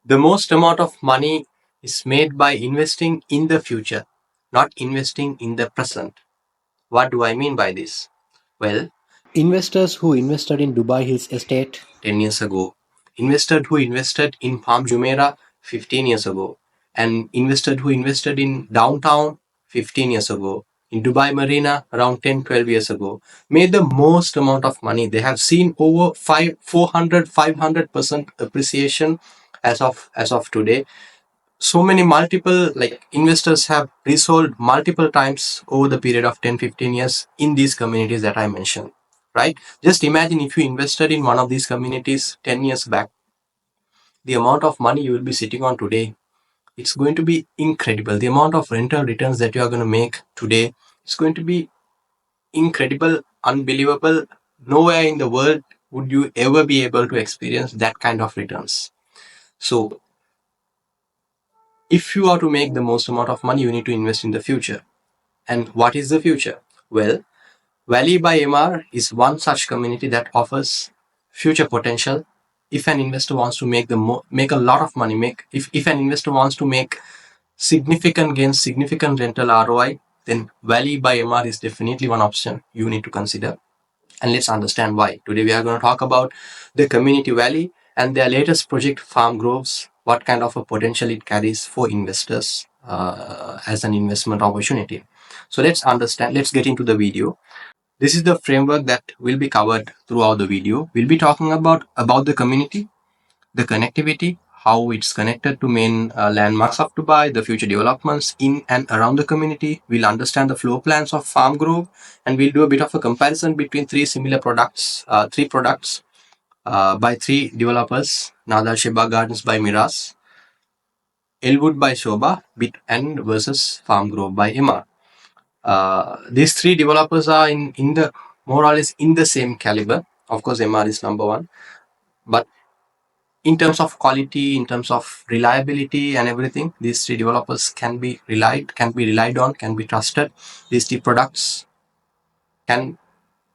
The most amount of money is made by investing in the future, not investing in the present. What do I mean by this? Well, investors who invested in Dubai Hills Estate 10 years ago, invested who invested in Palm Jumeirah 15 years ago, and invested who invested in downtown 15 years ago, in Dubai Marina around 10-12 years ago, made the most amount of money. They have seen over 500% appreciation as of today. So many multiple investors have resold multiple times over the period of 10-15 years in these communities that I mentioned, right? Just imagine if you invested in one of these communities 10 years back, the amount of money you will be sitting on today, it's going to be incredible. The amount of rental returns that you are going to make today, it's going to be incredible, unbelievable. Nowhere in the world would you ever be able to experience that kind of returns. So if you are to make the most amount of money, you need to invest in the future. And what is the future? Well, Valley by MR is one such community that offers future potential. If an investor wants to make a lot of money, if an investor wants to make significant gains, significant rental ROI, then Valley by MR is definitely one option you need to consider. And let's understand why. Today we are going to talk about the community valley and their latest project, Farm Groves, what kind of a potential it carries for investors as an investment opportunity. So let's get into the video. This is the framework that will be covered throughout the video. We'll be talking about the community, the connectivity, how it's connected to main landmarks of Dubai, the future developments in and around the community. We'll understand the floor plans of Farm Grove, and we'll do a bit of a comparison between three products by three developers: Nada Sheba Gardens by Miras, Elwood by Sobha, and versus Farm Grove by Emma. These three developers are in the more or less in the same caliber. Of course, MR is number one, but in terms of quality, in terms of reliability and everything, these three developers can be relied on, can be trusted. These three products can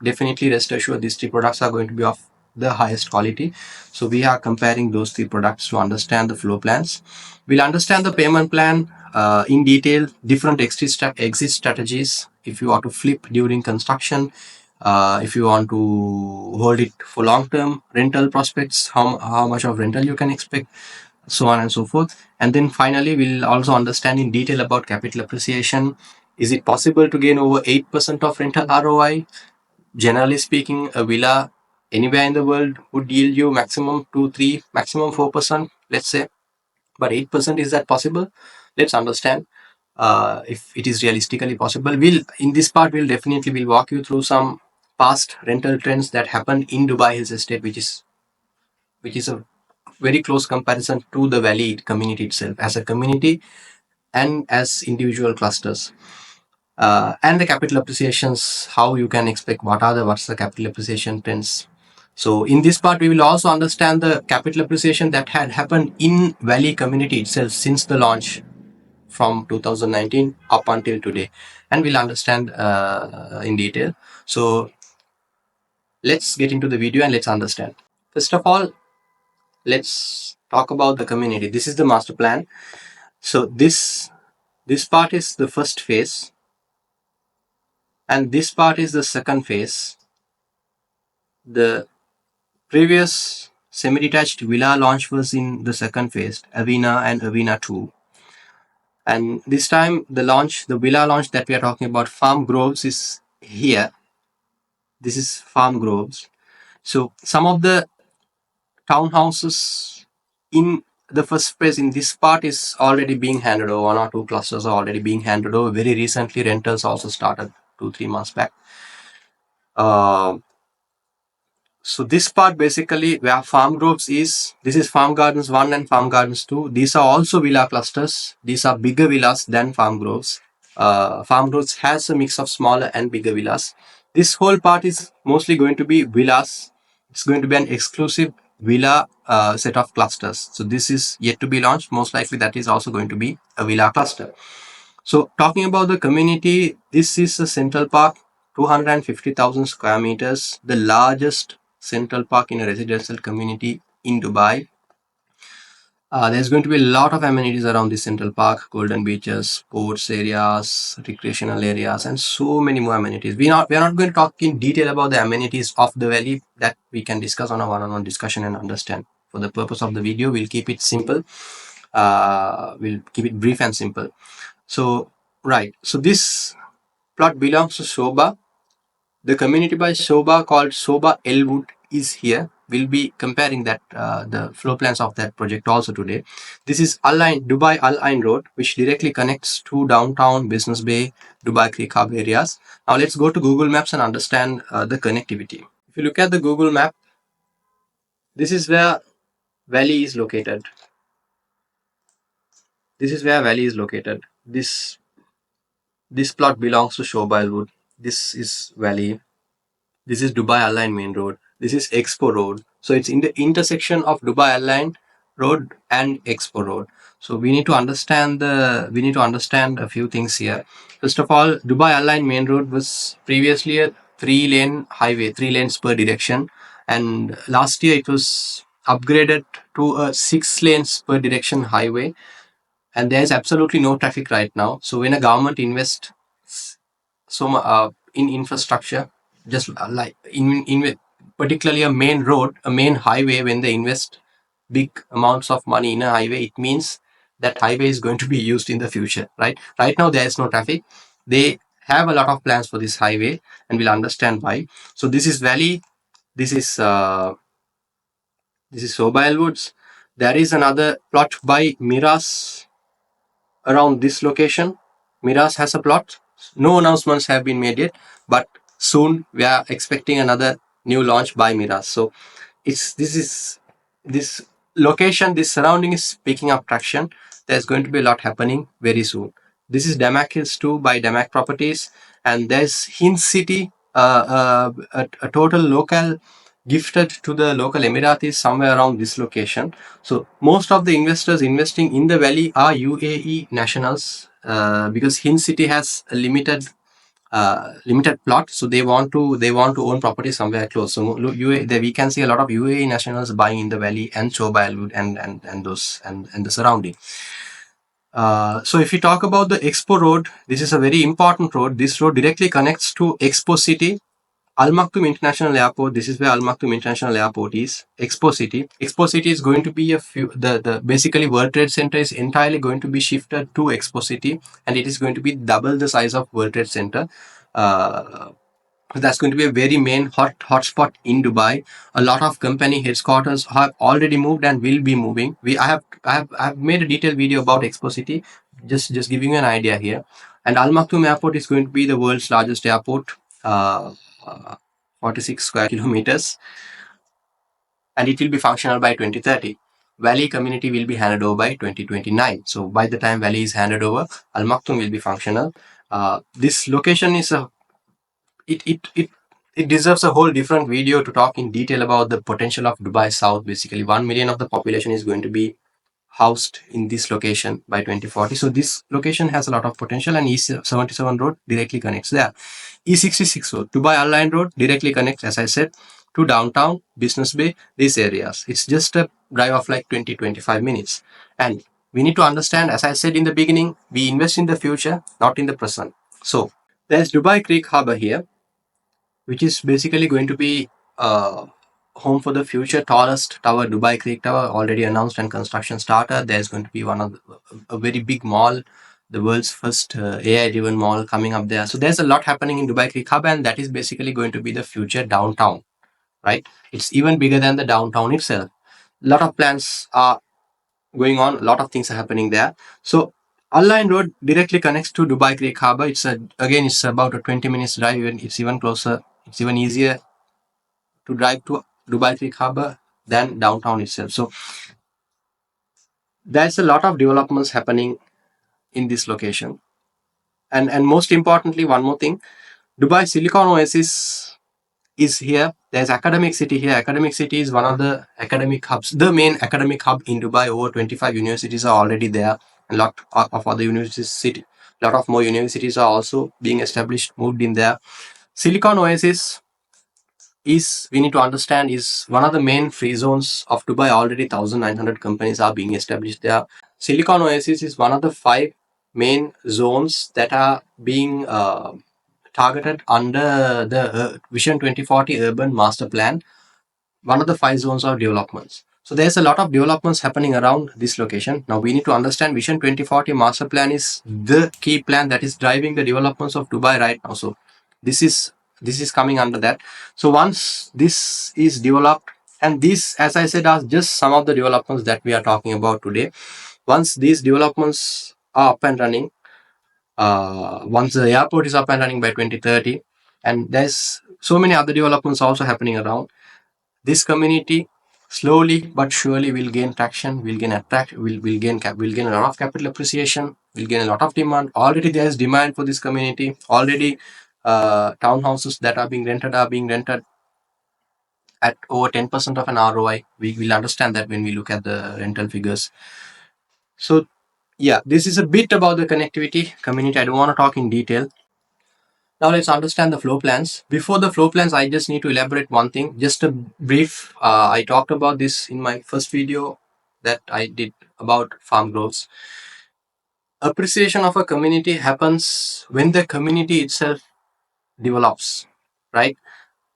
definitely rest assured these three products are going to be of the highest quality. So we are comparing those three products to understand the flow plans. We'll understand the payment plan in detail, different exit strategies if you want to flip during construction, if you want to hold it for long term, rental prospects, how much of rental you can expect, so on and so forth. And then finally, we'll also understand in detail about capital appreciation. Is it possible to gain over 8% of rental ROI? Generally speaking, a villa anywhere in the world would yield you maximum 2, 3, maximum 4%, let's say. But 8%, is that possible? Let's understand if it is realistically possible. In this part, we'll walk you through some past rental trends that happened in Dubai Hills Estate, which is a very close comparison to the valley community itself as a community and as individual clusters. And the capital appreciations, how you can expect what's the capital appreciation trends. So in this part, we will also understand the capital appreciation that had happened in Valley community itself since the launch from 2019 up until today, and we'll understand in detail. So let's get into the video and let's understand. First of all, let's talk about the community. This is the master plan. So this part is the first phase, and this part is the second phase. The previous semi-detached villa launch was in the second phase, Avina and Avina 2. And this time the villa launch that we are talking about, Farm Groves, is here. This is Farm Groves. So some of the townhouses in the first phase in this part is already being handed over. One or two clusters are already being handed over. Very recently, rentals also started 2-3 months back. So this part basically where Farm Groves is, this is Farm Gardens 1 and Farm Gardens 2. These are also villa clusters. These are bigger villas than Farm Groves. Farm Groves has a mix of smaller and bigger villas. This whole part is mostly going to be villas. It's going to be an exclusive villa set of clusters. So this is yet to be launched. Most likely that is also going to be a villa cluster. So talking about the community, this is a central park, 250,000 square meters, the largest central park in a residential community in Dubai. There's going to be a lot of amenities around the Central Park, golden beaches, sports areas, recreational areas, and so many more amenities. We are not going to talk in detail about the amenities of the valley. That we can discuss on a one-on-one discussion and understand. For the purpose of the video, we'll keep it simple. We'll keep it brief and simple. So, right. So this plot belongs to Sobha. The community by Sobha called Sobha Elwood is here. We'll be comparing that the floor plans of that project also today. This is Dubai Al Ain Road, which directly connects to downtown, Business Bay, Dubai Creek Hub areas. Now let's go to Google Maps and understand the connectivity. If you look at the Google map, this is where Valley is located. This is where Valley is located. This plot belongs to Sobha Elwood. This is Valley. This is Dubai Airline Main Road. This is Expo Road. So it's in the intersection of Dubai Airline Road and Expo Road. So we need to understand a few things here. First of all, Dubai Airline Main Road was previously a 3-lane highway, 3 lanes per direction, and last year it was upgraded to a 6 lanes per direction highway, and there is absolutely no traffic right now. So when a government invests in infrastructure, just like in particularly a main road, a main highway, when they invest big amounts of money in a highway, it means that highway is going to be used in the future, right now there is no traffic. They have a lot of plans for this highway, and we'll understand why. So this is Valley. This is uh, this is Sobha Elwoods. There is another plot by Miras around this location. Miras has a plot. No announcements have been made yet, but soon we are expecting another new launch by Miras. So this location, this surrounding is picking up traction. There's going to be a lot happening very soon. This is Damac Hills 2 by Damac Properties, and there's Hind City, a total local gifted to the local Emiratis somewhere around this location. So most of the investors investing in the valley are UAE nationals, because Hind City has a limited plot, so they want to own property somewhere close. So we can see a lot of UAE nationals buying in the valley and Sobha Elwood and the surrounding. So if we talk about the Expo Road, this is a very important road. This road directly connects to Expo City, Al Maktoum International Airport. This is where Al Maktoum International Airport is. Expo City. Expo City is going to be the basically World Trade Center is entirely going to be shifted to Expo City, and it is going to be double the size of World Trade Center. Uh, that's going to be a very main hotspot in Dubai. A lot of company headquarters have already moved and will be moving. I have made a detailed video about Expo City, just giving you an idea here. And Al Maktoum Airport is going to be the world's largest airport, uh, 46 square kilometers, and it will be functional by 2030. Valley community will be handed over by 2029. So by the time Valley is handed over, Al Maktoum will be functional. This location is it deserves a whole different video to talk in detail about the potential of Dubai South. Basically, 1 million of the population is going to be housed in this location by 2040. So this location has a lot of potential, and E77 road directly connects there. E66 road, Dubai Airline Road directly connects, as I said, to downtown, Business Bay, these areas. It's just a drive of like 20-25 minutes. And we need to understand, as I said in the beginning, we invest in the future, not in the present. So there's Dubai Creek Harbor here, which is basically going to be home for the future tallest tower, Dubai Creek Tower, already announced and construction started. There's going to be a very big mall, the world's first AI-driven mall coming up there. So there's a lot happening in Dubai Creek Hub, and that is basically going to be the future downtown, right? It's even bigger than the downtown itself. A lot of plans are going on, a lot of things are happening there. So Al Line Road directly connects to Dubai Creek Harbor. It's about a 20 minutes drive, and it's even closer. It's even easier to drive to Dubai Creek Harbor than downtown itself. So there's a lot of developments happening in this location. And most importantly, one more thing, Dubai Silicon Oasis is here. There's Academic City here. Academic City is one of the academic hubs, the main academic hub in Dubai. Over 25 universities are already there. A lot of other universities, a lot of more universities are also being established, moved in there. Silicon Oasis is, we need to understand, is one of the main free zones of Dubai. Already 1900 companies are being established there. Silicon Oasis is one of the 5 main zones that are being targeted under the Vision 2040 Urban Master Plan, one of the 5 zones of developments. So there's a lot of developments happening around this location. Now we need to understand Vision 2040 Master Plan is the key plan that is driving the developments of Dubai right now. So this is coming under that. So once this is developed, and this, as I said, are just some of the developments that we are talking about today. Once these developments are up and running, once the airport is up and running by 2030, and there's so many other developments also happening around, this community slowly but surely will gain traction, will gain will gain a lot of capital appreciation, will gain a lot of demand. Already there is demand for this community. Already townhouses that are being rented at over 10% of an ROI. We will understand that when we look at the rental figures. So yeah, this is a bit about the connectivity community. I don't want to talk in detail. Now let's understand the floor plans. Before the floor plans, I just need to elaborate one thing. Just a brief, I talked about this in my first video that I did about farm growths. Appreciation of a community happens when the community itself develops, right?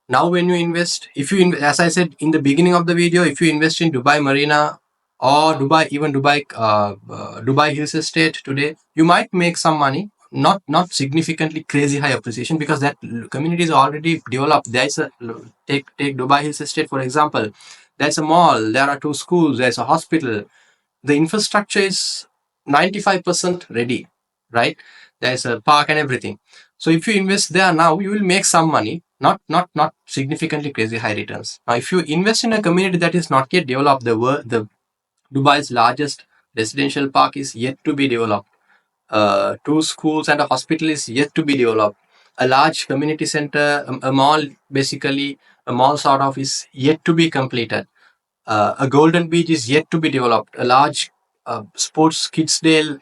Now when you invest, if you as I said in the beginning of the video, if you invest in Dubai Marina or Dubai Hills Estate today, you might make some money, not significantly crazy high appreciation, because that community is already developed. There is a, take Dubai Hills Estate for example. There's a mall, there are 2 schools, there's a hospital. The infrastructure is 95% ready, right? There's a park and everything. So if you invest there now, you will make some money, not significantly crazy high returns. Now, if you invest in a community that is not yet developed, the Dubai's largest residential park is yet to be developed. 2 schools and a hospital is yet to be developed. A large community center, a mall, basically a mall sort of, is yet to be completed. A golden beach is yet to be developed. A large sports kidsdale,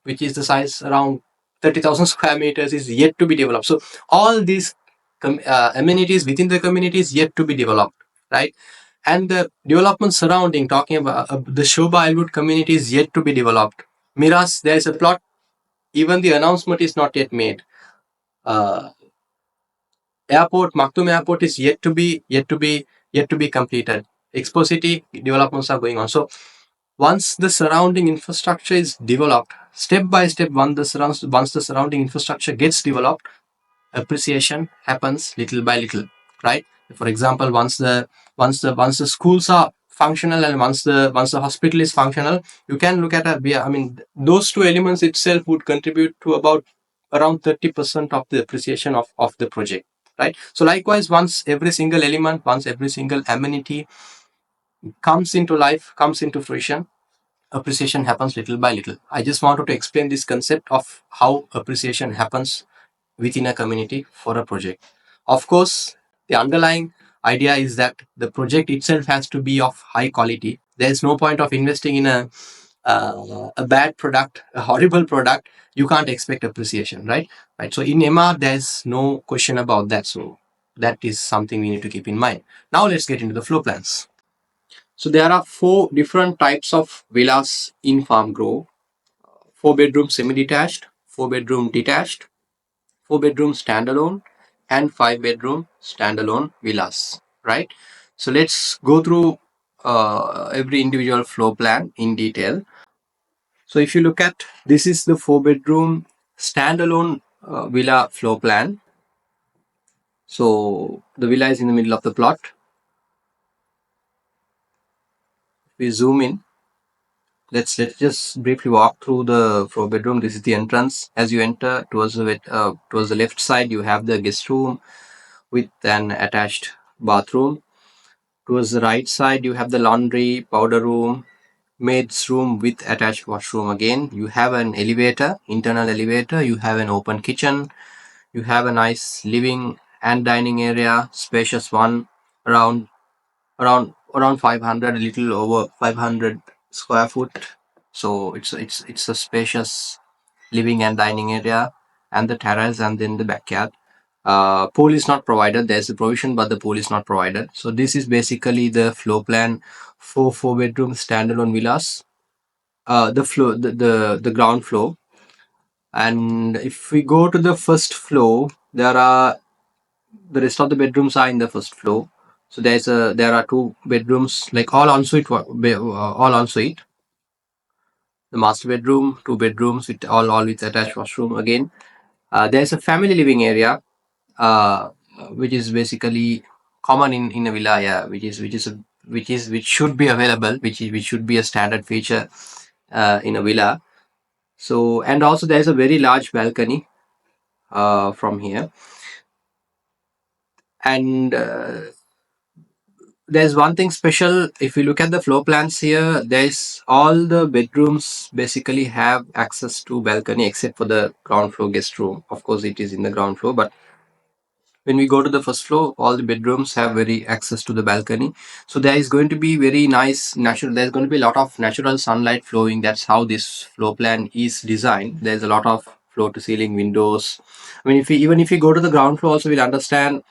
which is the size around 30,000 square meters, is yet to be developed. So all these amenities within the community is yet to be developed, right? And the development surrounding, talking about the Sheba Elwood community, is yet to be developed. Miras, there is a plot. Even the announcement is not yet made. Uh, Maktoum Airport is yet to be completed. Expo City developments are going on. So once the surrounding infrastructure is developed, step by step, once the surrounding infrastructure gets developed, appreciation happens little by little, right? For example, once the schools are functional, and once the hospital is functional, you can look at those 2 elements itself would contribute to about around 30% of the appreciation of the project, right? So likewise, once every single element, once every single amenity comes into life, comes into fruition, appreciation happens little by little. I just wanted to explain this concept of how appreciation happens within a community for a project. Of course, the underlying idea is that the project itself has to be of high quality. There's no point of investing in a bad product, a horrible product. You can't expect appreciation, right? Right. So in MR, there's no question about that. So that is something we need to keep in mind. Now let's get into the floor plans. So there are 4 different types of villas in Farm Grove: 4-bedroom semi-detached, 4-bedroom detached, 4-bedroom standalone, and 5-bedroom standalone villas, right? So let's go through every individual floor plan in detail. So if you look at, this is the 4-bedroom standalone villa floor plan. So the villa is in the middle of the plot. We zoom in. Let's just briefly walk through the 4-bedroom. This is the entrance. As you enter, towards the left side, you have the guest room with an attached bathroom. Towards the right side, you have the laundry, powder room, maid's room with attached washroom. Again, you have an elevator, internal elevator. You have an open kitchen. You have a nice living and dining area, spacious one, around 500, a little over 500 square foot. So it's a spacious living and dining area, and the terrace, and then the backyard. Pool is not provided. There's a provision, but the pool is not provided. So this is basically the floor plan for 4 bedroom standalone villas. The ground floor. And if we go to the first floor, the rest of the bedrooms are in the first floor. So there are 2 bedrooms, like all ensuite, all ensuite. The master bedroom, 2 bedrooms with all with attached washroom. Again, there's a family living area, uh, which is basically common in a villa, yeah, which should be available, which should be a standard feature in a villa. So, and also there's a very large balcony from here. And there's one thing special. If you look at the floor plans here, there's all the bedrooms basically have access to balcony except for the ground floor guest room. Of course, it is in the ground floor, but when we go to the first floor, all the bedrooms have very access to the balcony. So there is going to be very nice natural. There's going to be a lot of natural sunlight flowing. That's how this floor plan is designed. There's a lot of floor to ceiling windows. I mean, even if you go to the ground floor, also we'll understand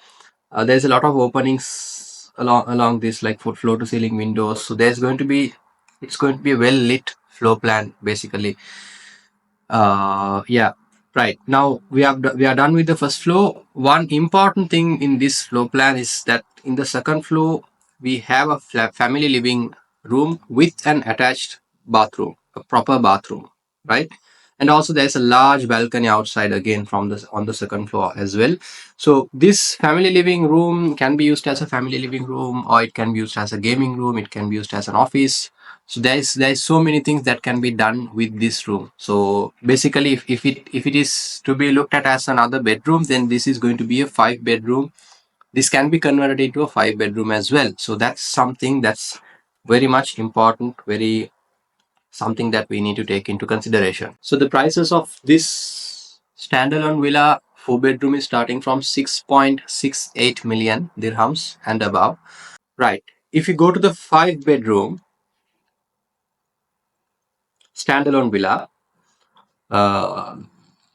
there's a lot of openings along this, like for floor to ceiling windows. So it's going to be a well lit floor plan basically. Yeah, right. Now we are done with the first floor. One important thing in this floor plan is that in the second floor we have a family living room with an attached bathroom, a proper bathroom, right? And also there's a large balcony outside again from the on the second floor as well. So this family living room can be used as a family living room, or it can be used as a gaming room. It can be used as an office. So there's so many things that can be done with this room. So basically, if it is to be looked at as another bedroom, then this is going to be a 5 bedroom. This can be converted into a 5 bedroom as well. So that's something that's very much important, very something that we need to take into consideration. So the prices of this standalone villa 4 bedroom is starting from 6.68 million dirhams and above. Right. If you go to the 5 bedroom standalone villa, uh,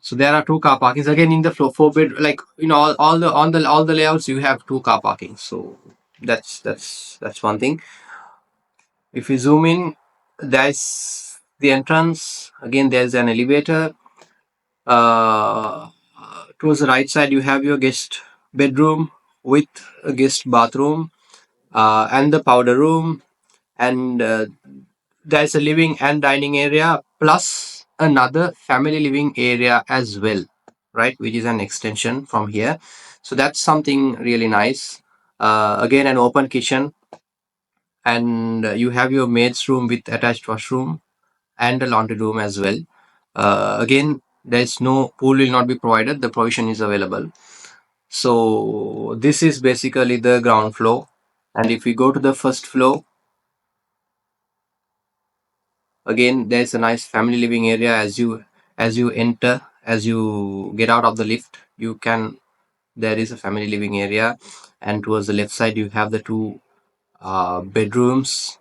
so there are 2 car parkings again in the floor 4 bed, like all the layouts you have 2 car parkings. So that's one thing. If you zoom in, there's the entrance. Again, there's an elevator. Uh, Towards the right side, you have your guest bedroom with a guest bathroom and the powder room, and there's a living and dining area plus another family living area as well, right? Which is an extension from here. So that's something really nice. Again, an open kitchen, and you have your maid's room with attached washroom and a laundry room as well. Again, there's no pool will not be provided. The provision is available. So this is basically the ground floor. And if we go to the first floor, again there's a nice family living area. As you enter, as you get out of the lift, there is a family living area, and towards the left side you have the 2 bedrooms.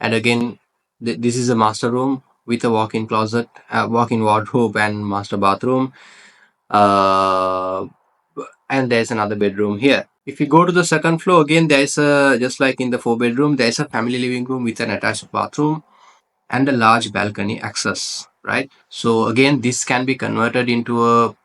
And again, this is a master room with a walk-in closet, walk-in wardrobe, and master bathroom. uh, and there's another bedroom here. If you go to the second floor, again there's a, just like in the 4 bedroom, there's a family living room with an attached bathroom and a large balcony access, right? So again, this can be converted into a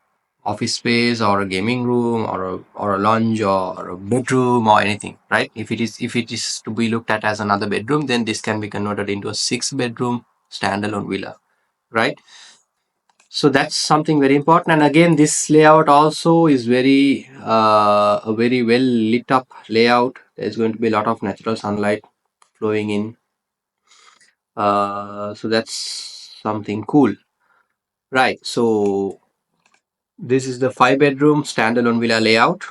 office space or a gaming room or a lounge or a bedroom or anything, right? If it is to be looked at as another bedroom, then this can be converted into a 6 bedroom standalone villa, right? So that's something very important. And again, this layout also is a very well lit up layout. There's going to be a lot of natural sunlight flowing in. So that's something cool, right? So this is the 5 bedroom standalone villa layout.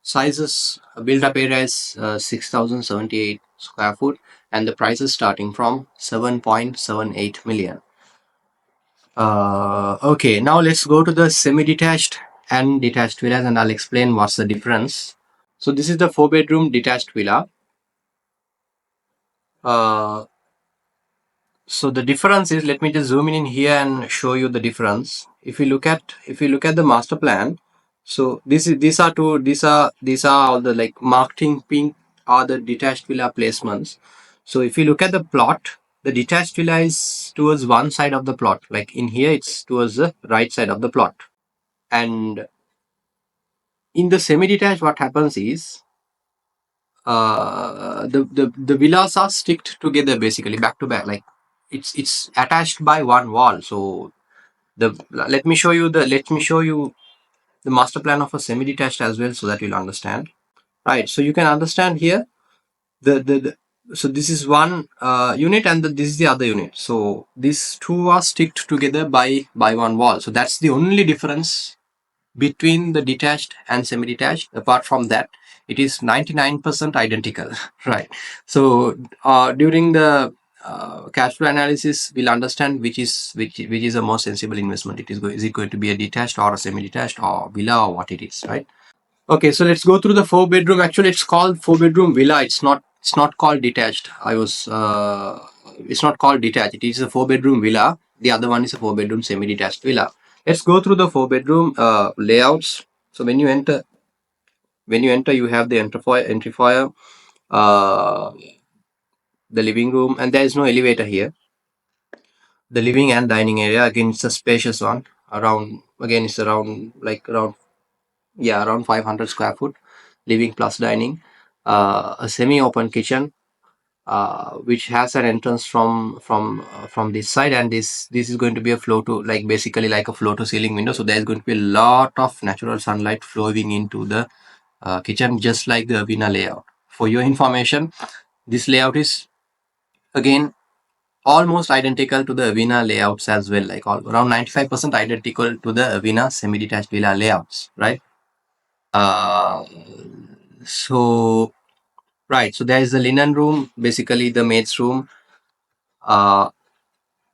Sizes, built up area is 6,078 square foot, and the price is starting from 7.78 million. Okay, now let's go to the semi-detached and detached villas, and I'll explain what's the difference. So this is the 4 bedroom detached villa. Uh, so the difference is, let me just zoom in here and show you the difference. If you look at the master plan, So these are all the like marketing pink are the detached villa placements. So if you look at the plot, the detached villa is towards one side of the plot. Like in here, it's towards the right side of the plot. And in the semi-detached, what happens is the villas are sticked together basically back to back. Like it's attached by one wall. So the let me show you the master plan of a semi-detached as well, so that you'll understand. Right. So you can understand here the so this is one unit, and this is the other unit. So these two are sticked together by one wall. So that's the only difference between the detached and semi-detached. Apart from that, it is 99% identical. Right. So during the cash flow analysis, we'll understand which is a more sensible investment. Is it going to be a detached or a semi-detached or villa or what it is, right? Okay, so let's go through the four bedroom. Actually, it's called four bedroom villa. It's not called detached. It's not called detached. It is a four bedroom villa. The other one is a four bedroom semi detached villa. Let's go through the four bedroom layouts. So when you enter, you have the entry foyer, uh, the living room, and there is no elevator here. The living and dining area, again, it's a spacious one. It's around 500 square foot, living plus dining. A semi-open kitchen, which has an entrance from this side, and this is going to be a floor to, like, basically like a floor to ceiling window. So there is going to be a lot of natural sunlight flowing into the kitchen, just like the Avina layout. For your information, this layout is again almost identical to the Avina layouts as well, like around 95% identical to the Avina semi-detached villa layouts, right? Uh, so right, so there is the linen room, basically the maid's room, uh,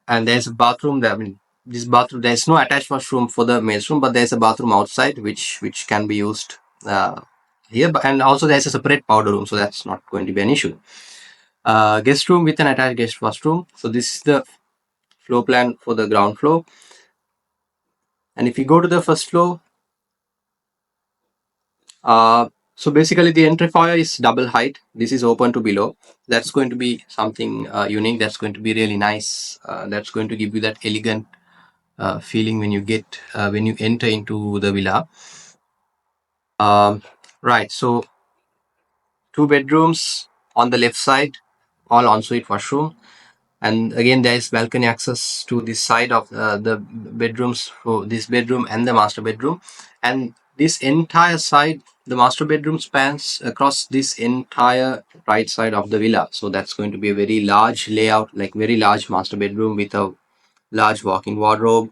and there's a bathroom there. I mean, this bathroom, there's no attached washroom for the maid's room, but there's a bathroom outside which can be used here. And also there's a separate powder room, so that's not going to be an issue. Guest room with an attached guest washroom. So this is the floor plan for the ground floor. And if you go to the first floor, Uh, so basically the entry foyer is double height. This is open to below. That's going to be something unique. That's going to be really nice. That's going to give you that elegant feeling when you enter into the villa. Right. So two bedrooms on the left side, all ensuite washroom, and again there is balcony access to this side of the bedrooms, for this bedroom and the master bedroom. And this entire side, the master bedroom spans across this entire right side of the villa. So that's going to be a very large layout, like very large master bedroom with a large walk-in wardrobe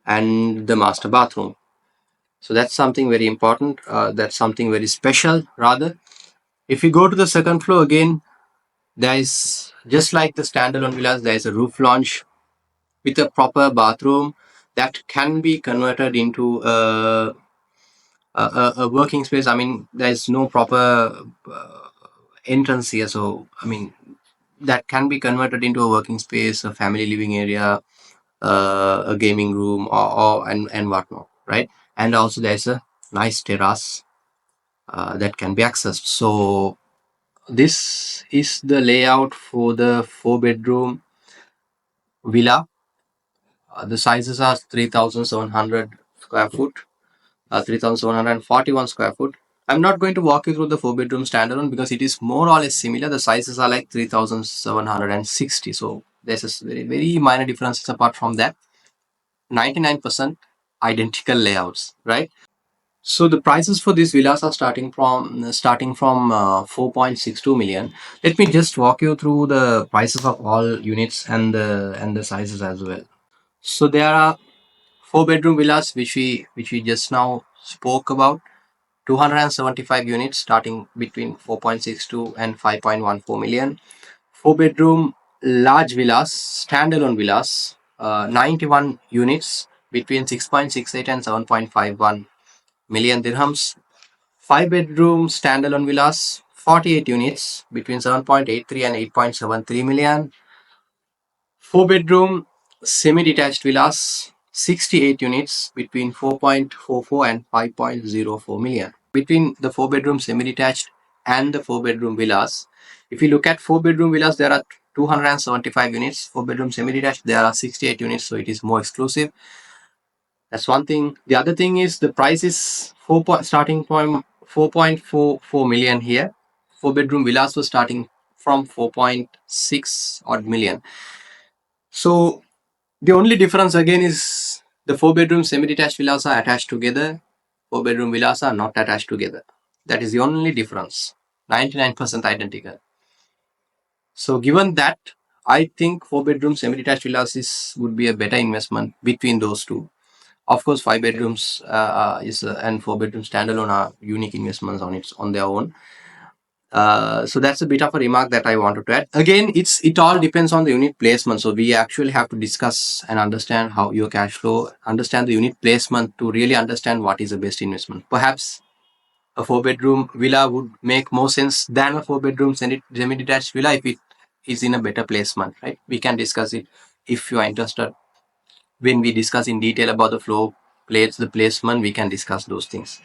and the master bathroom. So that's something very important. That's something very special rather. If you go to the second floor again, there is, just like the standalone villas, there is a roof lounge with a proper bathroom that can be converted into a working space. I mean, there's no proper entrance here, so I mean that can be converted into a working space, a family living area, a gaming room, or whatnot, right? And also there's a nice terrace that can be accessed. So this is the layout for the four bedroom villa. The sizes are 3,700 square foot, 3,741 square foot. I'm not going to walk you through the four bedroom standalone because it is more or less similar. The sizes are like 3,760. So there's a very, very minor differences apart from that. 99% identical layouts, right? So the prices for these villas are starting from 4.62 million. Let me just walk you through the prices of all units and the sizes as well. So there are four bedroom villas which we just now spoke about. 275 units starting between 4.62 and 5.14 million. Four bedroom large villas, standalone villas, 91 units between 6.68 and 7.51 million dirhams. Five bedroom standalone villas, 48 units between 7.83 and 8.73 million. Four bedroom semi detached villas, 68 units between 4.44 and 5.04 million. Between the 4-bedroom semi-detached and the 4-bedroom villas, if you look at 4-bedroom villas, there are 275 units. 4-bedroom semi-detached, there are 68 units, so it is more exclusive. That's one thing. The other thing is the price is starting from 4.44 million here. 4-bedroom villas were starting from 4.6 odd million. So the only difference again is the 4-bedroom semi-detached villas are attached together. 4-bedroom villas are not attached together. That is the only difference. 99% identical. So given that, I think 4-bedroom semi-detached villas would be a better investment between those two. Of course, 5 bedrooms and 4-bedroom standalone are unique investments on their own. So that's a bit of a remark that I wanted to add. Again, it all depends on the unit placement. So we actually have to discuss and understand how your cash flow, understand the unit placement to really understand what is the best investment. Perhaps a 4-bedroom villa would make more sense than a 4-bedroom semi-detached villa if it is in a better placement, right? We can discuss it if you are interested. When we discuss in detail about the floor plates, the placement, we can discuss those things.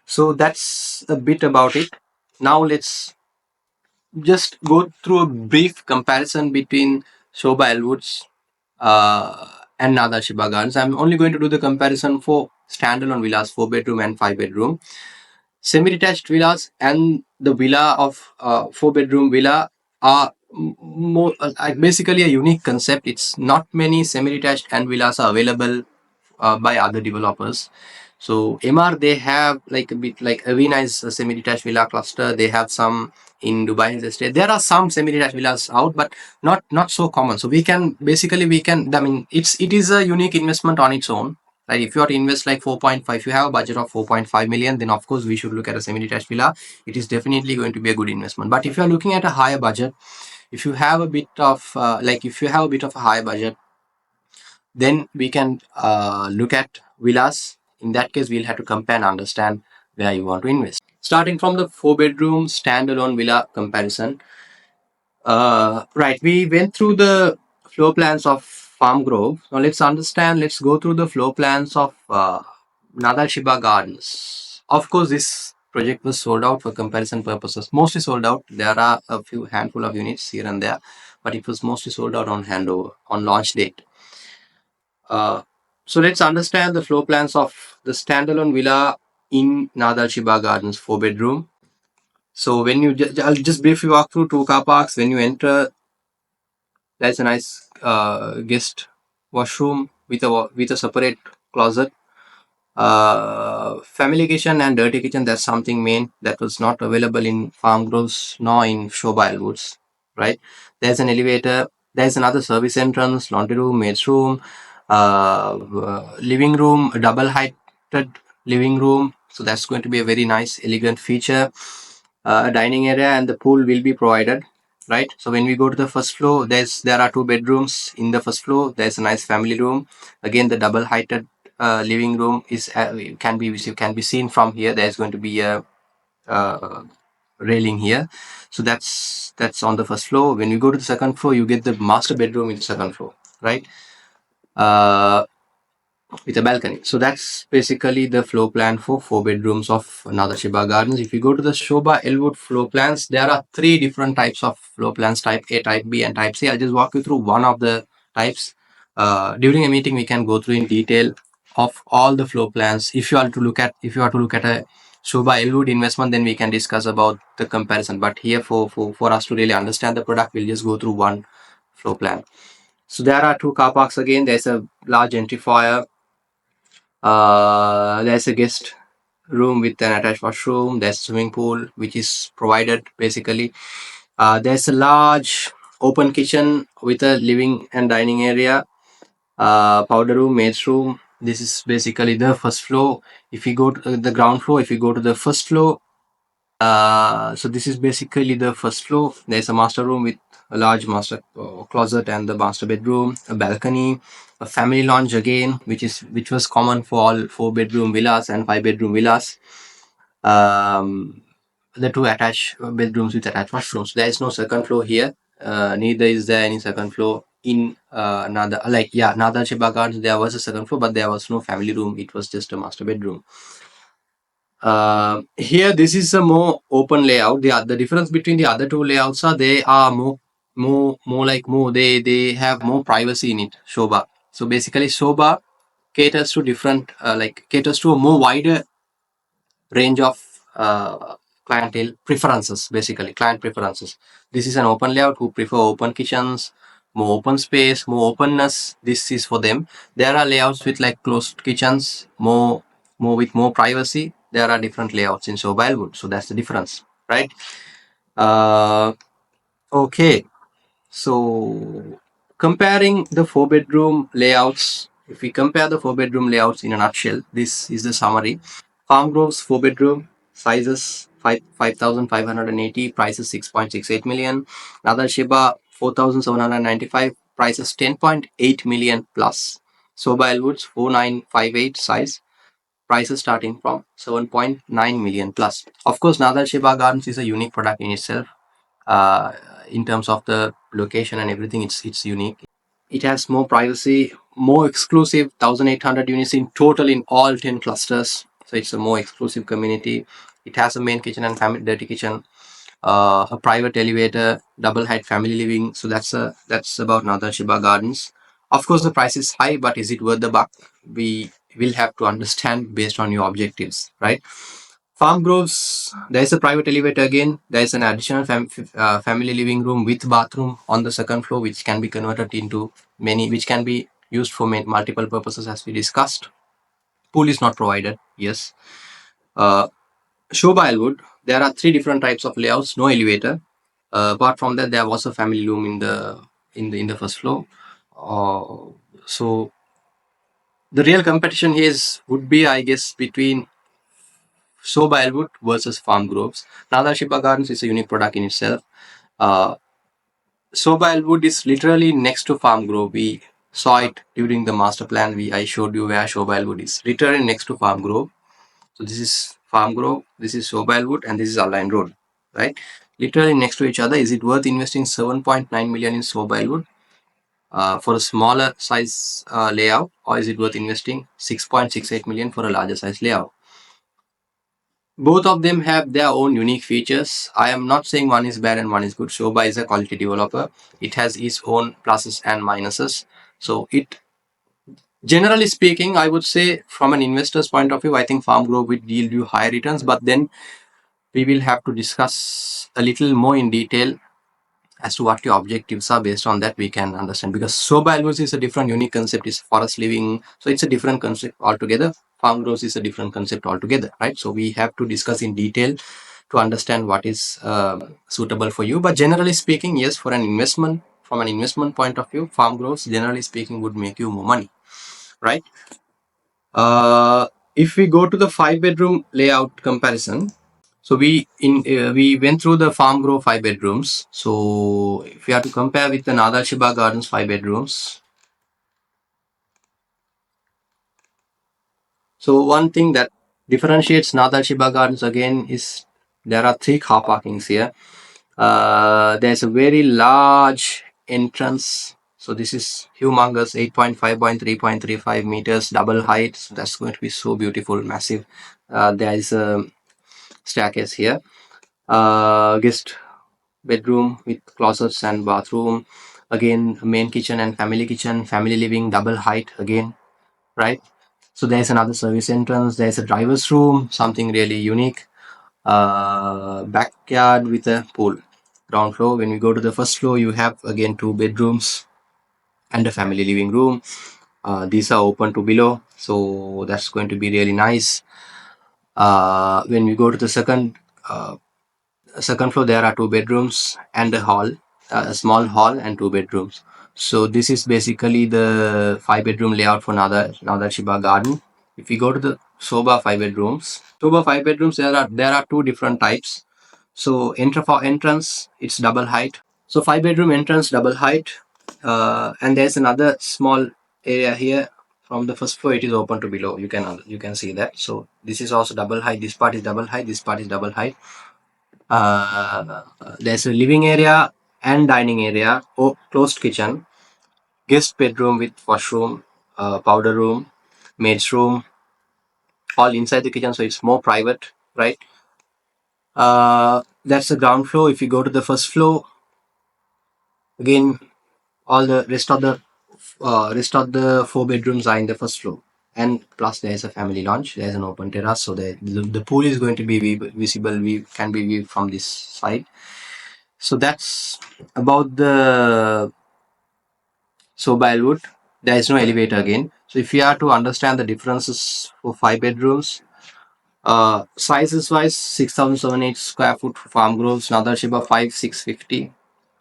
So that's a bit about it. Now let's just go through a brief comparison between Sobha Elwood's and Nada Sheba Gardens. I'm only going to do the comparison for standalone villas, 4-bedroom and 5-bedroom. Semi-detached villas and the villa of 4-bedroom villa are more basically a unique concept. It's not many semi-detached and villas are available by other developers. So MR, they have like a bit like Avina is a semi-detached villa cluster. They have some in Dubai estate. There are some semi-detached villas out, but not so common. So we can I mean it is a unique investment on its own. Right? If you are to invest like 4.5, if you have a budget of 4.5 million, then of course we should look at a semi-detached villa. It is definitely going to be a good investment. But if you are looking at a higher budget, if you have a bit of if you have a bit of a higher budget, then we can look at villas. In that case, we'll have to compare and understand where you want to invest. Starting from the 4-bedroom standalone villa comparison, right, we went through the floor plans of Farm Grove. Now let's go through the floor plans of Nadal Shiba Gardens. Of course, this project was sold out for comparison purposes, mostly sold out. There are a few handful of units here and there, but it was mostly sold out on handover, on launch date. So let's understand the floor plans of the standalone villa in Nadal Shiba Gardens 4-bedroom. So when you, I'll just briefly walk through 2 car parks. When you enter, there's a nice guest washroom with a separate closet. Family kitchen and dirty kitchen, that's something main that was not available in Farm Groves nor in Sheba Elwoods, right? There's an elevator, there's another service entrance, laundry room, maid's room, living room, a double heighted living room. So that's going to be a very nice, elegant feature. A dining area and the pool will be provided, right? So when we go to the first floor, there are 2 bedrooms in the first floor. There's a nice family room. Again, the double heighted living room can be seen from here. There's going to be a railing here. So that's on the first floor. When you go to the second floor, you get the master bedroom in the second floor, right? With a balcony. So that's basically the floor plan for 4 bedrooms of Nada Shiba Gardens. If you go to the Sobha Elwood floor plans, there are 3 different types of floor plans: Type A, Type B, and Type C. I'll just walk you through one of the types. During a meeting, we can go through in detail of all the floor plans. If you are to look at a Sobha Elwood investment, then we can discuss about the comparison. But here, for us to really understand the product, we'll just go through one floor plan. So there are 2 car parks again. There's a large entry foyer. There's a guest room with an attached washroom. There's a swimming pool which is provided basically. There's a large open kitchen with a living and dining area, powder room, maid's room. This is basically the first floor. If you go to the ground floor, if you go to the first floor, so this is basically the first floor. There's a master room with a large master closet and the master bedroom, a balcony, a family lounge again, which was common for all 4-bedroom villas and 5-bedroom villas. The 2 attached bedrooms with attached washrooms. There is no second floor here. Neither is there any second floor in Nada Sheba Gardens, there was a second floor, but there was no family room. It was just a master bedroom. Here, this is a more open layout. The difference between the other two layouts are they are more they have more privacy in it. Shobha. So basically, Shobha caters to different caters to a more wider range of clientele preferences. Basically, client preferences. This is an open layout who prefer open kitchens, more open space, more openness. This is for them. There are layouts with like closed kitchens, more with more privacy. There are different layouts in Sobha Elwood. So that's the difference, right? Uh, okay. So comparing the four bedroom layouts, if we compare the four bedroom layouts in a nutshell, this is the summary. Farm Grove's four bedroom sizes 5,580, prices 6.68 million. Another Sheba 4,795, prices 10.8 million plus. Sobha Elwood's 4958 size, prices starting from 7.9 million plus. Of course, Nadar Sheba Gardens is a unique product in itself. Uh, in terms of the location and everything, it's unique. It has more privacy, more exclusive 1,800 units in total in all 10 clusters. So it's a more exclusive community. It has a main kitchen and family dirty kitchen, a private elevator, double height family living. So that's about Nadar Shiba Gardens. Of course, the price is high, but is it worth the buck? We will have to understand based on your objectives, right? Farm Groves, there is a private elevator again. There is an additional family living room with bathroom on the second floor, which can be converted into which can be used for multiple purposes as we discussed. Pool is not provided, yes. Uh, Shobha Elwood, there are three different types of layouts, no elevator. Apart from that, there was a family room in the first floor. So the real competition here would be, I guess, between Sobha Elwood versus Farm Groves. Nada Shiba Gardens is a unique product in itself. Uh, Sobha Elwood is literally next to Farm Grove. We saw it during the master plan. I showed you where Sobha Elwood is. Literally next to Farm Grove. So this is Farm Grove, this is Sobha Elwood, and this is Align Road, right? Literally next to each other. Is it worth investing 7.9 million in Sobha Elwood for a smaller size layout, or is it worth investing 6.68 million for a larger size layout? Both of them have their own unique features. I am not saying one is bad and one is good. Shobha is a quality developer. It has its own pluses and minuses. So it, generally speaking, I would say from an investor's point of view, I think Farm Grove will yield you higher returns, but then we will have to discuss a little more in detail as to what your objectives are. Based on that, we can understand, because Sobha Elwood is a different unique concept, is forest living, so it's a different concept altogether. Farm growth is a different concept altogether, right? So we have to discuss in detail to understand what is suitable for you. But generally speaking, yes, for an investment, from an investment point of view, farm growth generally speaking would make you more money, right? If we go to the 5 bedroom layout comparison, so we went through the farm grow 5 bedrooms. So if we have to compare with the Nada Shiba Gardens 5 bedrooms, so one thing that differentiates Nada Shiba Gardens again is there are 3 car parkings here. There's a very large entrance. So this is humongous, 8.5 by 3.35 meters, double height. So that's going to be so beautiful, massive. There is a staircase here. Guest bedroom with closets and bathroom. Again, main kitchen and family kitchen, family living, double height again, right? So there's another service entrance. There's a driver's room, something really unique. Backyard with a pool. Ground floor. When we go to the first floor, you have again 2 bedrooms and a family living room. These are open to below, so that's going to be really nice. When we go to the second floor, there are 2 bedrooms and a hall, a small hall and 2 bedrooms. So this is basically the 5 bedroom layout for Nada Shiba Garden. If we go to the Sobha 5 bedrooms, there are 2 different types. So for entrance, it's double height. So 5 bedroom entrance, double height, and there's another small area here. From the first floor, it is open to below. You can see that. So this is also double height. This part is double height. This part is double height. There's a living area and dining area, closed kitchen. guest bedroom with washroom, powder room, maid's room, all inside the kitchen, so it's more private, right? That's the ground floor. If you go to the first floor, again, all the rest of the four bedrooms are in the first floor, and plus there is a family lounge. There's an open terrace, so the pool is going to be visible. We can be viewed from this side. So that's about the Sobha Elwood. There is no elevator again. So if you are to understand the differences for five bedrooms, sizes wise, 6,708 square foot for Farm Groves, Nadar Sheba 5,650,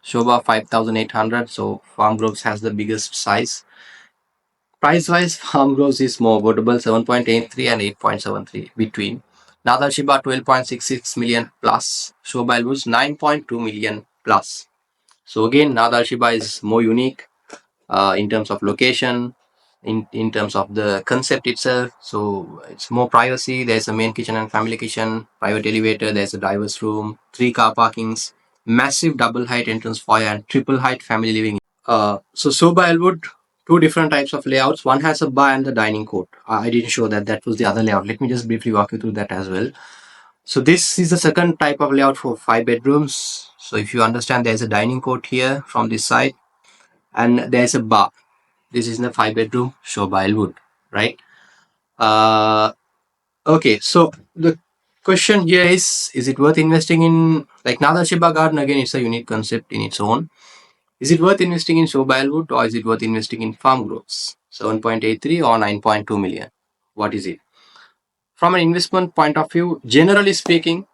Shobha 5,800. So Farm Groves has the biggest size. Price wise, Farm Groves is more affordable, 7.83 and 8.73 between. Nadar Sheba 12.66 million plus, Shobha Elwood 9.2 million plus. So again, Nadar Sheba is more unique in terms of location, in terms of the concept itself. So it's more privacy. There's a main kitchen and family kitchen, private elevator, there's a driver's room, 3 car parkings, massive double height entrance foyer, and triple height family living. So Sobha Elwood, two different types of layouts. One has a bar and the dining court. I didn't show that. That was the other layout. Let me just briefly walk you through that as well. So this is the second type of layout for five bedrooms. So if you understand, there's a dining court here from this side, and there's a bar. This is in the five bedroom Shobha Elwood, right? Uh, okay, so the question here is it worth investing in, like Nada Sheba Garden? Again, it's a unique concept in its own. Is it worth investing in Shobha Elwood, or is it worth investing in Farm Groves? 7.83 or 9.2 million? What is it? From an investment point of view, generally speaking,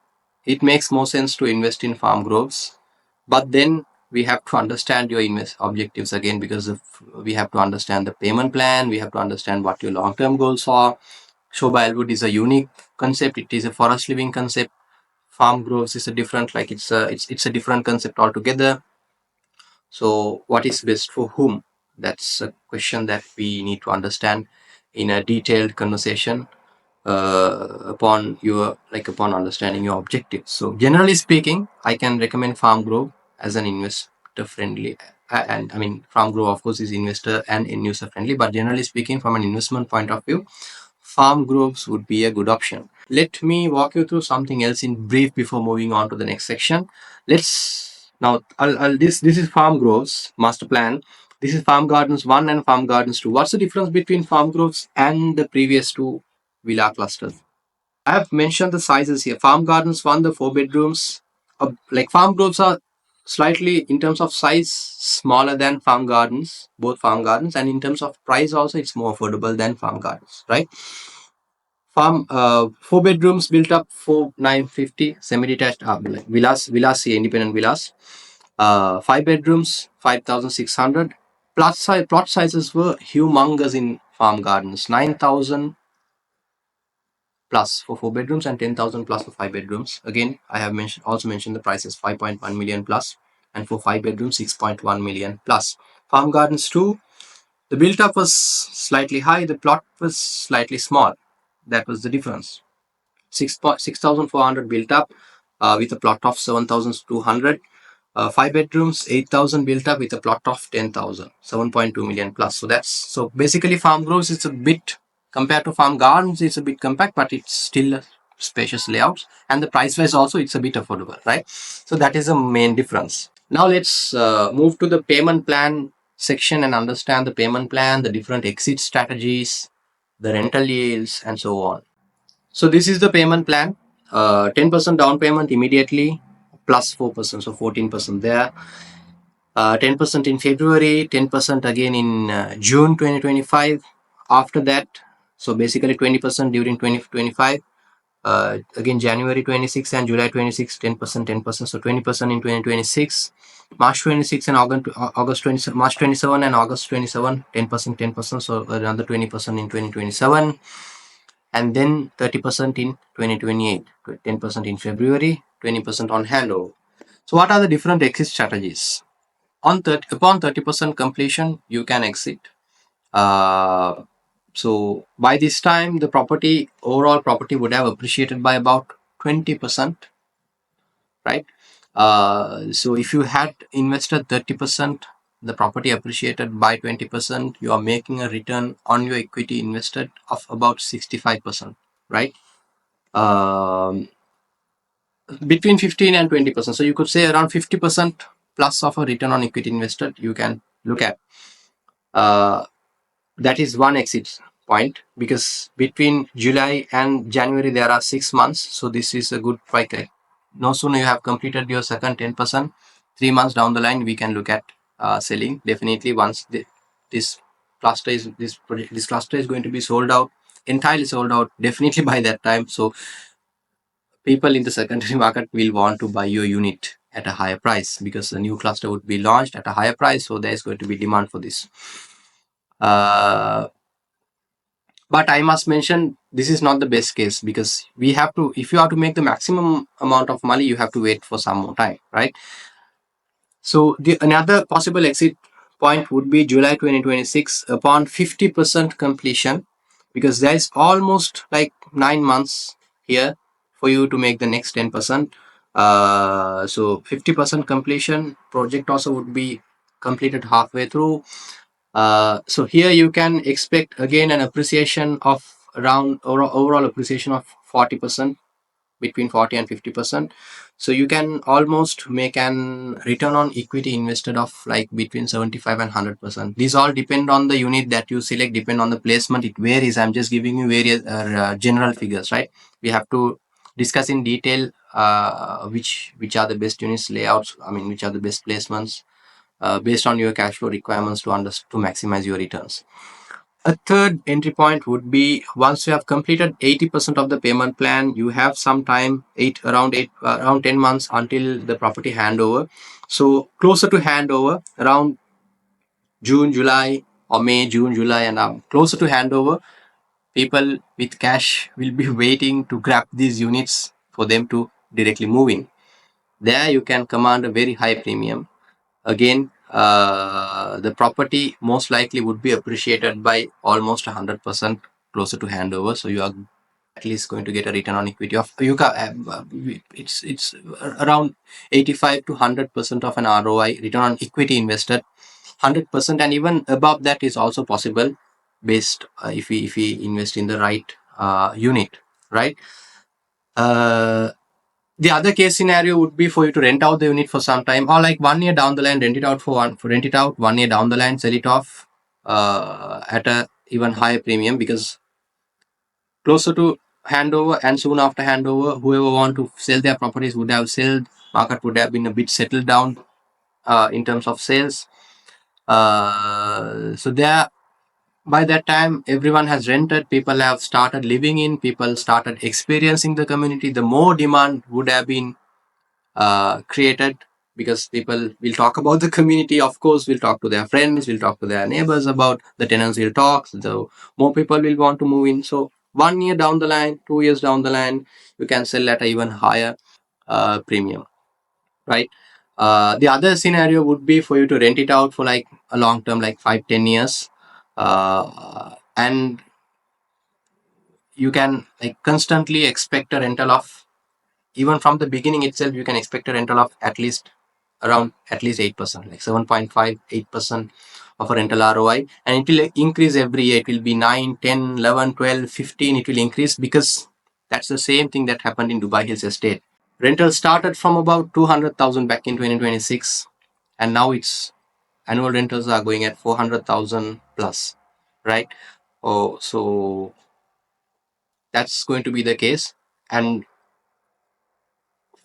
it makes more sense to invest in Farm Groves, but then we have to understand your invest objectives again, because we have to understand the payment plan, we have to understand what your long-term goals are. Shobha Elwood is a unique concept. It is a forest living concept. Farm Groves is a different, like it's a different concept altogether. So what is best for whom? That's a question that we need to understand in a detailed conversation upon understanding your objectives. So generally speaking, I can recommend Farm Grove as an investor friendly, and I mean Farm Grove of course is investor and end user friendly, but generally speaking, from an investment point of view, Farm Groves would be a good option. Let me walk you through something else in brief before moving on to the next section. Let's now this is Farm Groves master plan. This is Farm Gardens 1 and Farm Gardens 2. What's the difference between Farm Groves and the previous two villa clusters? I have mentioned the sizes here. Farm Gardens 1, the four bedrooms, like Farm Groves are slightly in terms of size smaller than Farm Gardens, both Farm Gardens, and in terms of price also it's more affordable than Farm Gardens, right? Farm four bedrooms built up for 950 semi-detached like villas here, independent villas. Five bedrooms 5,600. Plot sizes were humongous in Farm Gardens, 9,000 plus for four bedrooms and 10,000 plus for five bedrooms. Again, I have mentioned the price is 5.1 million plus, and for five bedrooms 6.1 million plus. Farm Gardens 2, the built up was slightly high, the plot was slightly small. That was the difference. 6,400 built up with a plot of 7,200. Five bedrooms, 8,000 built up with a plot of 10,000, 7.2 million plus. So basically Farm Groves is a bit, compared to Farm Gardens, it's a bit compact, but it's still a spacious layouts, and the price wise also it's a bit affordable, right? So that is the main difference. Now let's move to the payment plan section and understand the payment plan, the different exit strategies, the rental yields, and so on. So this is the payment plan. 10% down payment immediately plus 4%, so 14% there. 10% in February, 10% again in June 2025. After that, so basically 20% during 2025. Again January 26 and July 26, 10%, 10%, so 20% in 2026. March 26 and August 27, March 27 and August 27, 10%, 10%, so another 20% in 2027. And then 30% in 2028, 10% in February, 20% on handover. So what are the different exit strategies? Upon 30% completion, you can exit. So by this time, the overall property would have appreciated by about 20%, right? So if you had invested 30%, the property appreciated by 20%, you are making a return on your equity invested of about 65%, right? Um, between 15 and 20%. So you could say around 50% plus of a return on equity invested you can look at. That is one exit point, because between July and January there are 6 months. So this is a good price. No sooner you have completed your second 10%, 3 months down the line we can look at selling. Definitely once this this cluster is going to be sold out, entirely sold out, definitely by that time. So people in the secondary market will want to buy your unit at a higher price, because the new cluster would be launched at a higher price. So there is going to be demand for this. But I must mention this is not the best case, because we have to, if you have to make the maximum amount of money, you have to wait for some more time, right? So the another possible exit point would be July 2026 upon 50% completion, because there is almost like 9 months here for you to make the next 10%. So 50% completion, project also would be completed halfway through. So here you can expect again an appreciation of around overall appreciation of 40%, between 40 and 50%. So you can almost make an return on equity invested of like between 75 and 100%. These all depend on the unit that you select, depend on the placement. It varies. I'm just giving you various general figures, right? We have to discuss in detail which are the best units layouts. I mean, which are the best placements based on your cash flow requirements to maximize your returns. A third entry point would be once you have completed 80% of the payment plan, you have some time, around 10 months until the property handover. So closer to handover, around June, July, or May, June, July, and closer to handover, people with cash will be waiting to grab these units for them to directly move in. There you can command a very high premium. Again, the property most likely would be appreciated by almost 100% closer to handover. So you are at least going to get a return on equity of it's around 85 to 100% of an ROI, return on equity invested. 100%, and even above that is also possible, based if we invest in the right unit, right? The other case scenario would be for you to rent out the unit for some time, or like 1 year down the line, rent it out 1 year down the line, sell it off at a even higher premium, because closer to handover and soon after handover, whoever want to sell their properties would have sold. Market would have been a bit settled down in terms of sales. So there, by that time, everyone has rented. People have started living in. People started experiencing the community. The more demand would have been created, because people will talk about the community. Of course, will talk to their friends, will talk to their neighbors about the tenants. Will talk. So more people will want to move in. So 1 year down the line, 2 years down the line, you can sell at an even higher premium, right? The other scenario would be for you to rent it out for like a long term, like 5-10 years, and you can like constantly expect a rental of, even from the beginning itself, you can expect a rental of at least 8%, like 7.5, 8% of a rental ROI, and it will increase every year. It will be 9, 10, 11, 12, 15. It will increase, because that's the same thing that happened in Dubai Hills Estate. Rental started from about 200,000 back in 2026, and now its annual rentals are going at 400,000 plus, right? Oh, so that's going to be the case. And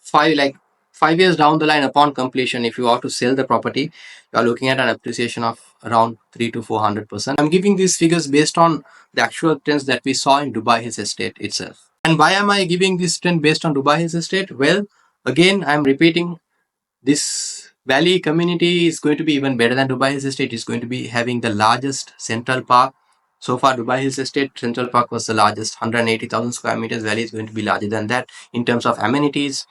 5 years down the line, upon completion, if you are to sell the property, you are looking at an appreciation of around 3 to 400%. I'm giving these figures based on the actual trends that we saw in Dubai Hills Estate itself. And why am I giving this trend based on Dubai Hills Estate? Well, again, I'm repeating, this valley community is going to be even better than Dubai Hills Estate. It's going to be having the largest central park. So far, Dubai Hills Estate Central Park was the largest, 180,000 square meters. Valley is going to be larger than that. In terms of amenities,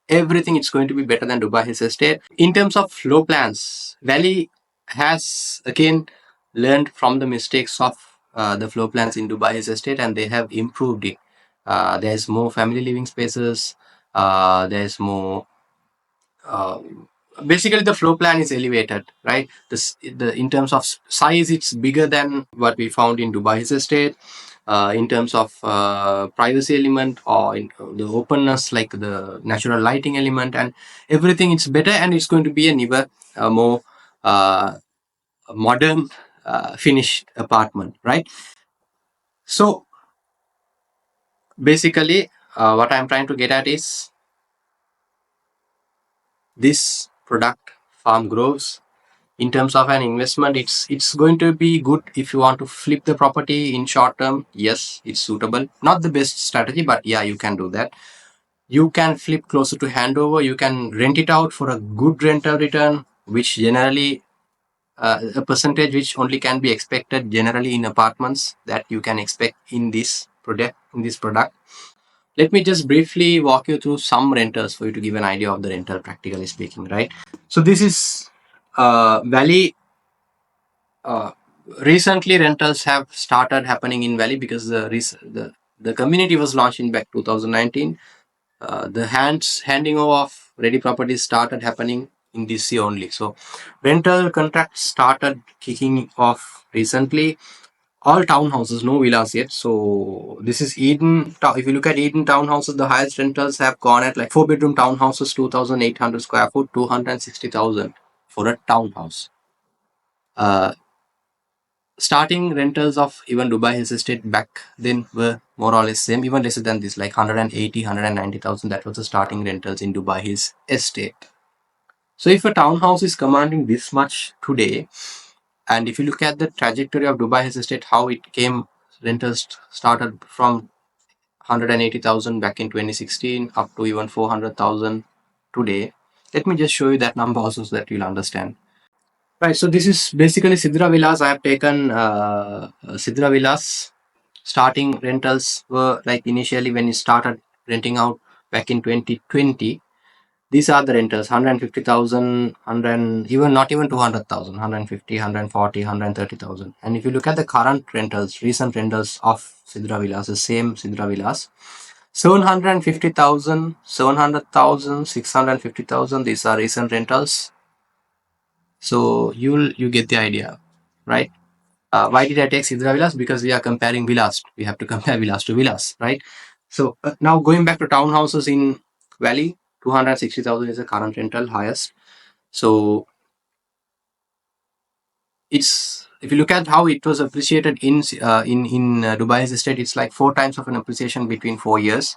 everything, it's going to be better than Dubai Hills Estate. In terms of floor plans, Valley has again learned from the mistakes of the floor plans in Dubai Hills Estate, and they have improved it. There's more family living spaces. There's more basically the floor plan is elevated, right? In terms of size, it's bigger than what we found in Dubai's estate. In terms of privacy element, or in the openness, like the natural lighting element and everything, it's better, and it's going to be a newer, more uh, modern, finished apartment, right? So basically, what I'm trying to get at is this product, Farm Groves, in terms of an investment, it's going to be good if you want to flip the property in short term. Yes, it's suitable, not the best strategy, but yeah, you can do that. You can flip closer to handover, you can rent it out for a good rental return, which generally a percentage which only can be expected generally in apartments, that you can expect in this product. Let me just briefly walk you through some rentals for you to give an idea of the rental, practically speaking, right? So this is Valley. uh, Recently rentals have started happening in Valley because the community was launched in back 2019. The handing over of ready properties started happening in this year only. So rental contracts started kicking off recently. All townhouses, no villas yet. So this is Eden. If you look at Eden townhouses, the highest rentals have gone at like 4-bedroom townhouses, 2,800 square foot, 260,000 for a townhouse. Uh, Starting rentals of even Dubai Hills Estate back then were more or less same, even lesser than this, like 180, 190,000. That was the starting rentals in Dubai Hills Estate. So if a townhouse is commanding this much today, and if you look at the trajectory of Dubai Hills Estate, how it came, rentals started from 180,000 back in 2016 up to even 400,000 today. Let me just show you that number also so that you'll understand. Right, so this is basically Sidra Villas. I have taken Sidra Villas. Starting rentals were like initially when it started renting out back in 2020. These are the rentals: 150,000, even not even 200,000, 150, 140, 130,000. And if you look at the current rentals, recent rentals of Sidra Villas, the same Sidra Villas, 750,000, 700,000, 650,000. These are recent rentals. So you get the idea, right? Why did I take Sidra Villas? Because we are comparing villas. We have to compare villas to villas, right? So now going back to townhouses in Valley, 260,000 is the current rental highest. So it's, if you look at how it was appreciated in Dubai's estate, it's like 4 times of an appreciation between 4 years.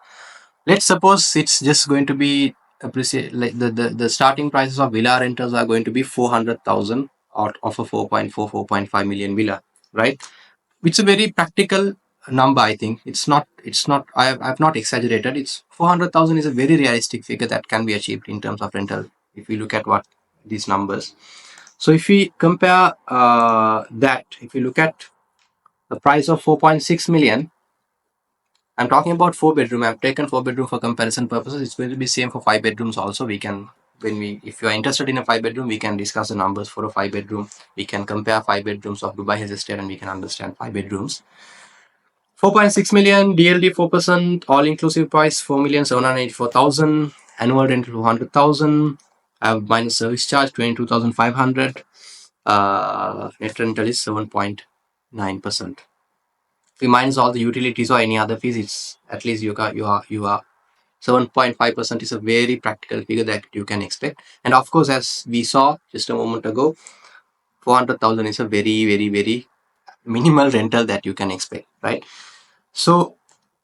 Let's suppose it's just going to be appreciate, like the starting prices of villa rentals are going to be 400,000 out of a 4.5 million villa, right? It's a very practical number. I think it's not I've not exaggerated. It's 400,000 is a very realistic figure that can be achieved in terms of rental if we look at what these numbers. So if we compare that, if you look at the price of 4.6 million, I'm talking about 4 bedroom. I've taken 4 bedroom for comparison purposes. It's going to be same for 5 bedrooms also. We can, if you are interested in a 5 bedroom, we can discuss the numbers for a 5 bedroom. We can compare 5 bedrooms of Dubai Hills Estate and we can understand 5 bedrooms. 4.6 million DLD 4%, all inclusive price 4,784,000, annual rental 200,000, minus service charge 22,500. Net rental is 7.9%. If you minus all the utilities or any other fees, it's at least you are 7.5% is a very practical figure that you can expect. And of course, as we saw just a moment ago, 400,000 is a very, very, very minimal rental that you can expect, right? So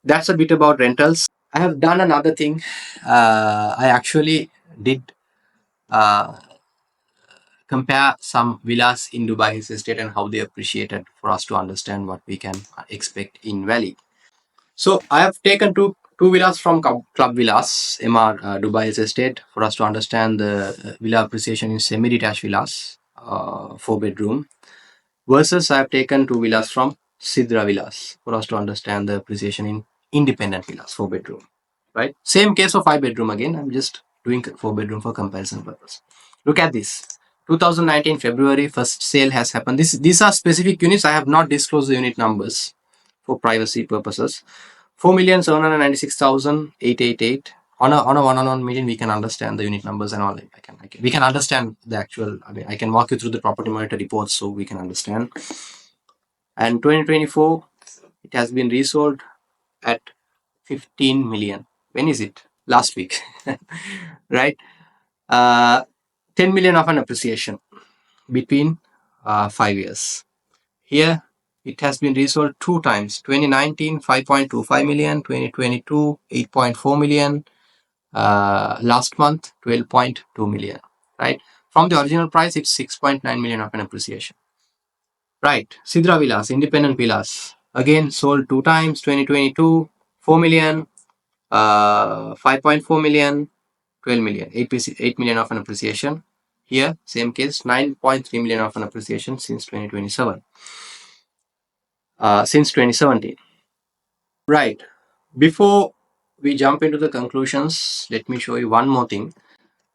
that's a bit about rentals. I have done another thing. I actually did uh, compare some villas in Dubai Hills Estate and how they appreciated for us to understand what we can expect in Valley. So I have taken two villas from Club Villas, MR Dubai Hills Estate, for us to understand the villa appreciation in semi-detached villas, 4 bedroom, versus I have taken two villas from Sidra Villas for us to understand the appreciation in independent villas, 4 bedroom. Right? Same case for 5 bedroom again. I'm just doing 4 bedroom for comparison purpose. Look at this. 2019 February first sale has happened. These are specific units. I have not disclosed the unit numbers for privacy purposes. 4,796,888 on a one-on-one meeting, we can understand the unit numbers and all. We can understand the actual. I mean, I can walk you through the property monitor reports so we can understand. And 2024, it has been resold at 15 million. When is it? Last week, right? Uh, 10 million of an appreciation between 5 years. Here, it has been resold two times: 2019, 5.25 million; 2022, 8.4 million; last month, 12.2 million. Right? From the original price, it's 6.9 million of an appreciation. Right. Sidra Villas, independent villas. Again, sold two times: 2022, 4 million; 5.4 million; 12 million, 8 million of an appreciation. Here, same case, 9.3 million of an appreciation since 2027. Since 2017. Right. Before we jump into the conclusions, let me show you one more thing.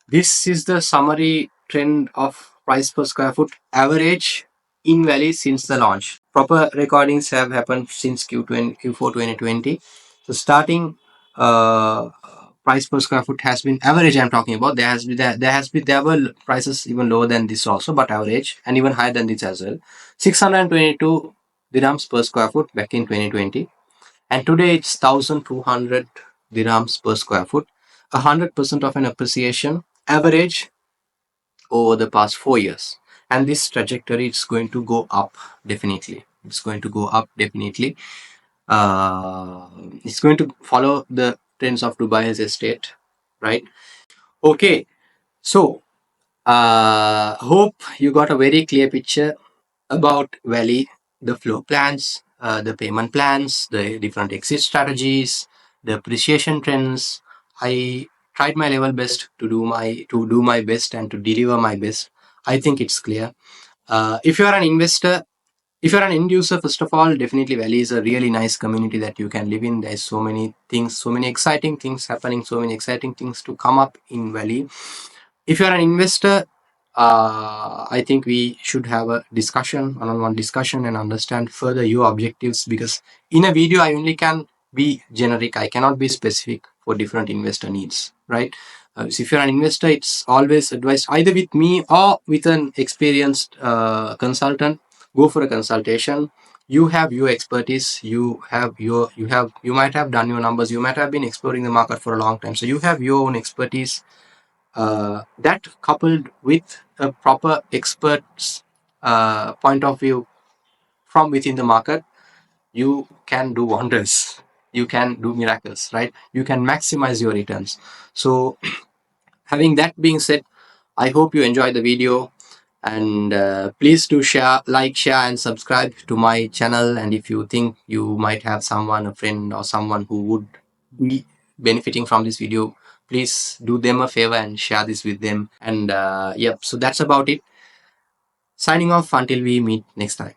This is the summary trend of price per square foot average in Valley since the launch. Proper recordings have happened since Q4 2020. So starting price per square foot has been average. I'm talking about there were prices even lower than this also, but average and even higher than this as well. 622 dirhams per square foot back in 2020, and today it's 1,200 dirhams per square foot. 100% of an appreciation average over the past 4 years, and this trajectory is going to go up definitely. It's going to go up definitely. It's going to follow the trends of Dubai's estate, right? Okay, so hope you got a very clear picture about Valley, the floor plans, the payment plans, the different exit strategies, the appreciation trends. I tried my level best to do my best and to deliver my best. I think it's clear. If you are an investor, if you're an end user, first of all, definitely Valley is a really nice community that you can live in. There's so many things, so many exciting things happening, so many exciting things to come up in Valley. If you're an investor, I think we should have a discussion, one-on-one discussion, and understand further your objectives, because in a video I only can be generic. I cannot be specific for different investor needs, right? So if you're an investor, it's always advised either with me or with an experienced consultant. Go for a consultation. You have your expertise. You might have done your numbers. You might have been exploring the market for a long time. So you have your own expertise. That coupled with a proper expert's point of view from within the market, you can do wonders. You can do miracles, right? You can maximize your returns. So, having that being said, I hope you enjoyed the video, and please do share, like, share, and subscribe to my channel. And if you think you might have someone, a friend, or someone who would be benefiting from this video, please do them a favor and share this with them. And yep, so that's about it. Signing off until we meet next time.